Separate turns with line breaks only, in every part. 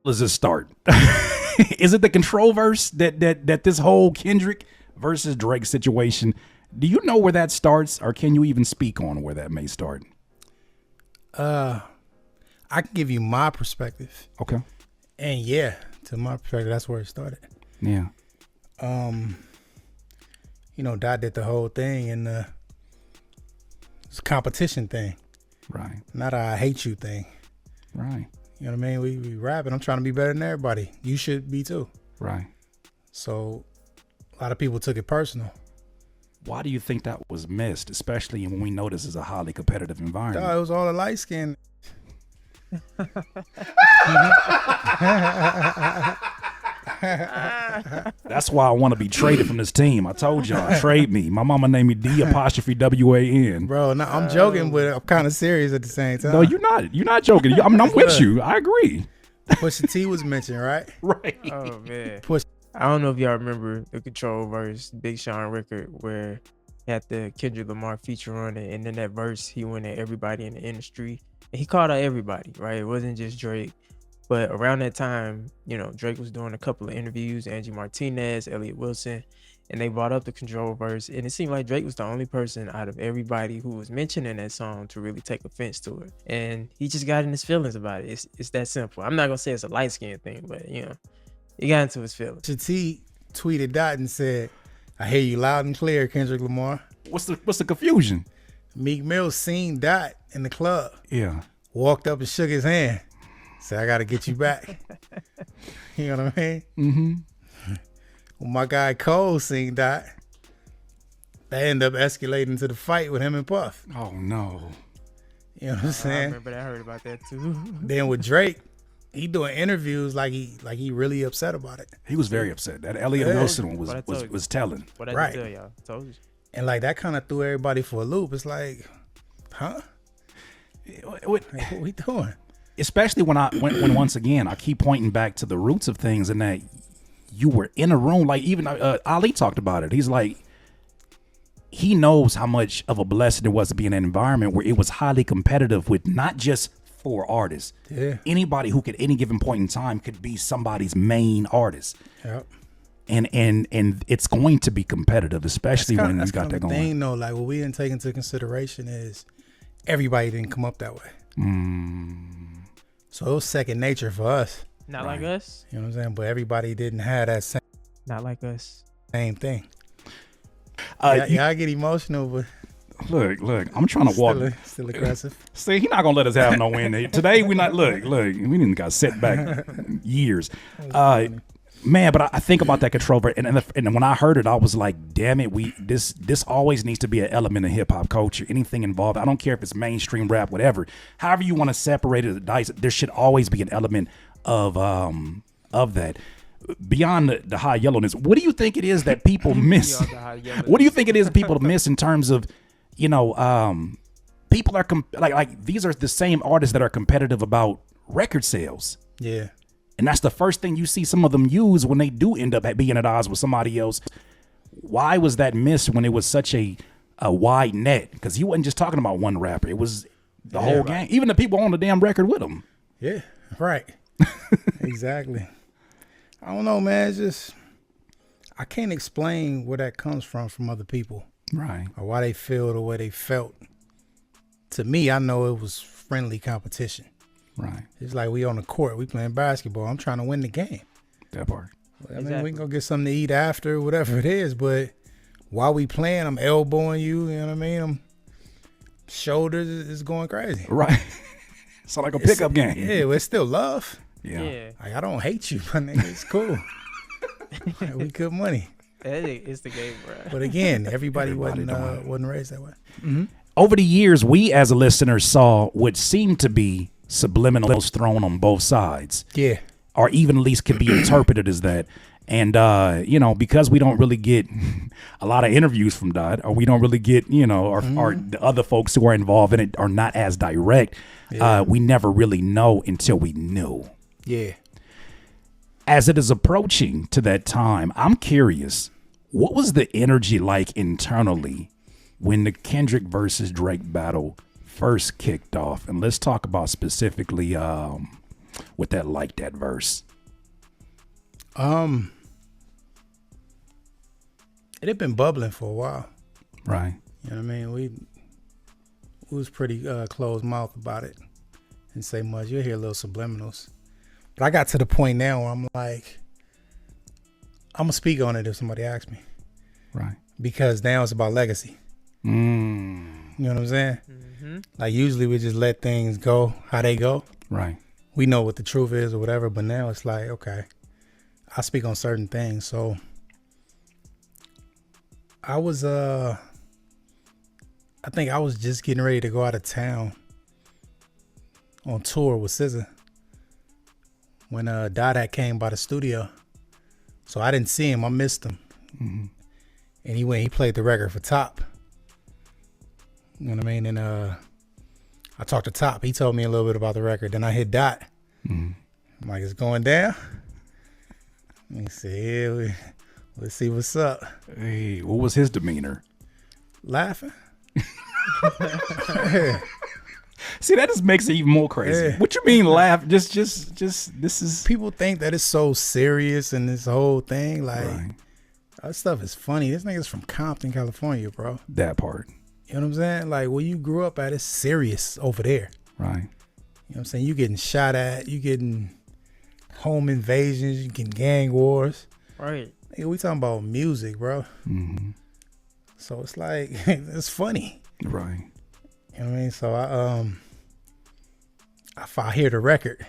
Does this start? Is it the control verse that this whole Kendrick versus Drake situation? Do you know where that starts, or can you even speak on where that may start?
I can give you my perspective.
Okay.
And yeah, to my perspective, that's where it started.
Yeah.
Dot did the whole thing and it's a competition thing.
Right.
Not a I hate you thing.
Right.
You know what I mean? We rapping. I'm trying to be better than everybody. You should be too.
Right.
So a lot of people took it personal.
Why do you think that was missed, especially when we know this is a highly competitive environment?
It was all the light skin.
That's why I want to be traded from this team. I told y'all, trade me. My mama named me D''WAN.
Bro, no, I'm joking, but I'm kind of serious at the same time.
No, you're not. You're not joking. I'm with you. I agree.
Pusha T was mentioned, right?
Right.
Oh man.
Push.
I don't know if y'all remember the Control verse, Big Sean record, where he had the Kendrick Lamar feature on it, and then that verse he went at everybody in the industry, and he called out everybody, right? It wasn't just Drake. But around that time, Drake was doing a couple of interviews, Angie Martinez, Elliott Wilson, and they brought up the Control verse. And it seemed like Drake was the only person out of everybody who was mentioning that song to really take offense to it. And he just got in his feelings about it. It's that simple. I'm not going to say it's a light skin thing, but, he got into his feelings.
Pusha T tweeted Dot and said, I hear you loud and clear, Kendrick Lamar.
What's the confusion?
Meek Mill seen Dot in the club.
Yeah.
Walked up and shook his hand. Said, I got to get you back. You know what I mean?
Mm-hmm.
When my guy Cole seen Dot, that ended up escalating to the fight with him and Puff.
Oh, no.
You know what I'm saying?
I remember that. I heard about that too.
Then with Drake, he doing interviews like he really upset about it.
He was very upset. That Elliott Wilson one was telling.
What I
Right.
tell y'all. Told you.
And like that kind of threw everybody for a loop. It's like, huh? What we doing?
Especially when once again I keep pointing back to the roots of things, and that you were in a room, like even Ali talked about it. He's like, he knows how much of a blessing it was to be in an environment where it was highly competitive with not just 4 artists.
Yeah.
Anybody who could at any given point in time could be somebody's main artist.
Yep.
And it's going to be competitive, especially when you got that going.
Thing though, like what we didn't take into consideration is everybody didn't come up that way. So it was second nature for us.
Not like us.
You know what I'm saying? But everybody didn't have that
Not like us.
same thing. I get emotional, but
look, I'm trying to walk.
Still aggressive.
See, he's not gonna let us have no win. Today we not look. We didn't got set back years. Man, but I think about that Control verse, and when I heard it, I was like, damn it, this always needs to be an element of hip hop culture. Anything involved, I don't care if it's mainstream rap, whatever. However you want to separate it, dice, there should always be an element of that. Beyond the high yellowness, what do you think it is that people miss? What do you think it is people miss in terms of, people are like these are the same artists that are competitive about record sales.
Yeah.
And that's the first thing you see some of them use when they do end up being at odds with somebody else. Why was that missed when it was such a wide net? Because he wasn't just talking about one rapper. It was the whole gang. Even the people on the damn record with him.
Yeah, right. Exactly. I don't know, man. It's just, I can't explain where that comes from other people.
Right.
Or why they feel the way they felt. To me, I know it was friendly competition.
Right.
It's like we on the court, we playing basketball. I'm trying to win the game.
That part.
I mean, we can go get something to eat after, whatever it is, but while we playing, I'm elbowing you, you know what I mean? I'm shoulders is going crazy.
Right. It's like a pickup game.
Yeah, well, it's still love.
Yeah.
Like, I don't hate you, my nigga. It's cool. We good money.
It's the game, bro.
But again, everybody wasn't raised that way.
Mm-hmm. Over the years, we as a listener saw what seemed to be subliminals thrown on both sides.
Yeah.
Or even at least could be interpreted as that. And, because we don't really get a lot of interviews from Dot, or we don't really get, or the other folks who are involved in it are not as direct, we never really know until we knew.
Yeah.
As it is approaching to that time, I'm curious, what was the energy like internally when the Kendrick versus Drake battle first kicked off? And let's talk about specifically with that verse?
It had been bubbling for a while.
Right.
You know what I mean? We was pretty closed mouth about it. Didn't say much. You'll hear little subliminals. But I got to the point now where I'm like, I'm gonna speak on it if somebody asks me.
Right.
Because now it's about legacy. You know what I'm saying?
Mm-hmm.
Like usually we just let things go how they go.
Right.
We know what the truth is or whatever, but now it's like, okay, I speak on certain things. So I was I think I was just getting ready to go out of town on tour with SZA when Dada came by the studio. So I didn't see him. I missed him.
Mm-hmm.
And he played the record for Top. You know what I mean? And I talked to Top. He told me a little bit about the record. Then I hit Dot.
Mm-hmm.
I'm like, it's going down? He said, yeah, let's see what's up.
Hey, what was his demeanor?
Laughing.
See, that just makes it even more crazy.
Yeah.
What you mean laugh? Just this is
People think that it's so serious and this whole thing. Like,
right.
that stuff is funny. This nigga's from Compton, California, bro.
That part.
You know what I'm saying? Like, where you grew up at, it's serious over there.
Right.
You know what I'm saying? You getting shot at. You getting home invasions. You getting gang wars.
Right.
Nigga, we talking about music, bro.
Mm-hmm.
So it's like, it's funny.
Right.
You know what I mean? So if I hear the record,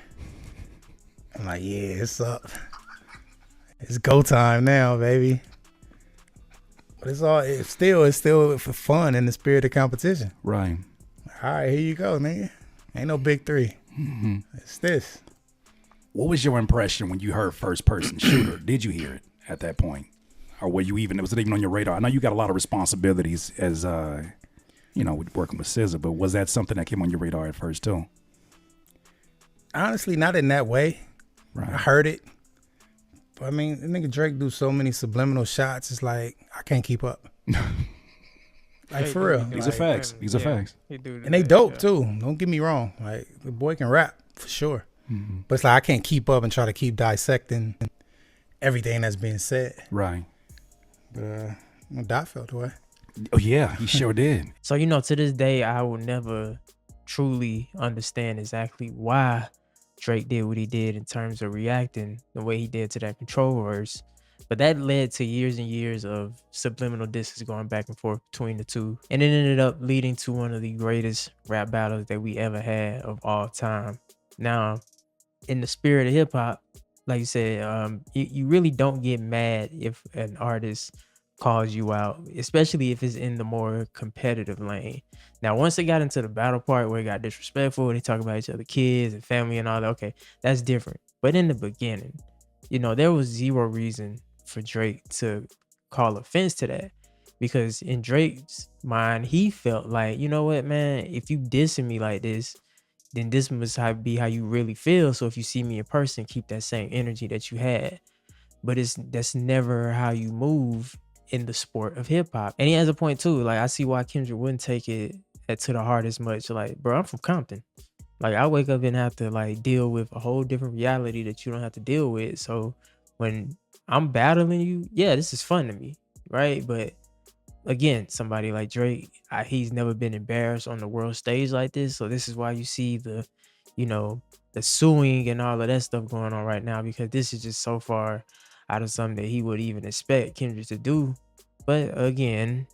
I'm like, yeah, it's up. It's go time now, baby. But it's still for fun in the spirit of competition.
Right.
All right, here you go, nigga. Ain't no big three.
Mm-hmm.
It's this.
What was your impression when you heard first person shooter? Did you hear it at that point? Or was it even on your radar? I know you got a lot of responsibilities as with working with SZA, but was that something that came on your radar at first too?
Honestly, not in that way.
Right.
I heard it. But I mean, the nigga Drake do so many subliminal shots, it's like I can't keep up. Like for real.
These
Like,
are facts. These are facts.
and they dope too. Don't get me wrong. Like the boy can rap for sure.
Mm-hmm.
But it's like I can't keep up and try to keep dissecting everything that's being said.
Right.
But Dot felt the way.
Oh yeah, he sure did.
So, to this day, I will never truly understand exactly why Drake did what he did in terms of reacting the way he did to that Control verse. But that led to years and years of subliminal disses going back and forth between the two. And it ended up leading to one of the greatest rap battles that we ever had of all time. Now, in the spirit of hip hop, like you said, you really don't get mad if an artist calls you out, especially if it's in the more competitive lane. Now, once they got into the battle part where it got disrespectful, they talk about each other, kids and family and all that, okay, that's different. But in the beginning, there was zero reason for Drake to call offense to that, because in Drake's mind, he felt like, you know what, man, if you dissing me like this, then this must be how you really feel. So if you see me in person, keep that same energy that you had. But that's never how you move in the sport of hip hop. And he has a point too. Like, I see why Kendrick wouldn't take it to the heart as much. Like, bro, I'm from Compton. Like, I wake up and have to like deal with a whole different reality that you don't have to deal with. So when I'm battling you, yeah, this is fun to me, right? But again, somebody like Drake, he's never been embarrassed on the world stage like this. So this is why you see the suing and all of that stuff going on right now, because this is just so far out of something that he would even expect Kendrick to do. But again,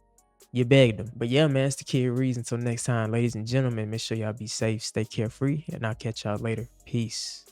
you begged him. But yeah, man, it's the Kid Ríez. Until next time, ladies and gentlemen, make sure y'all be safe, stay carefree, and I'll catch y'all later. Peace.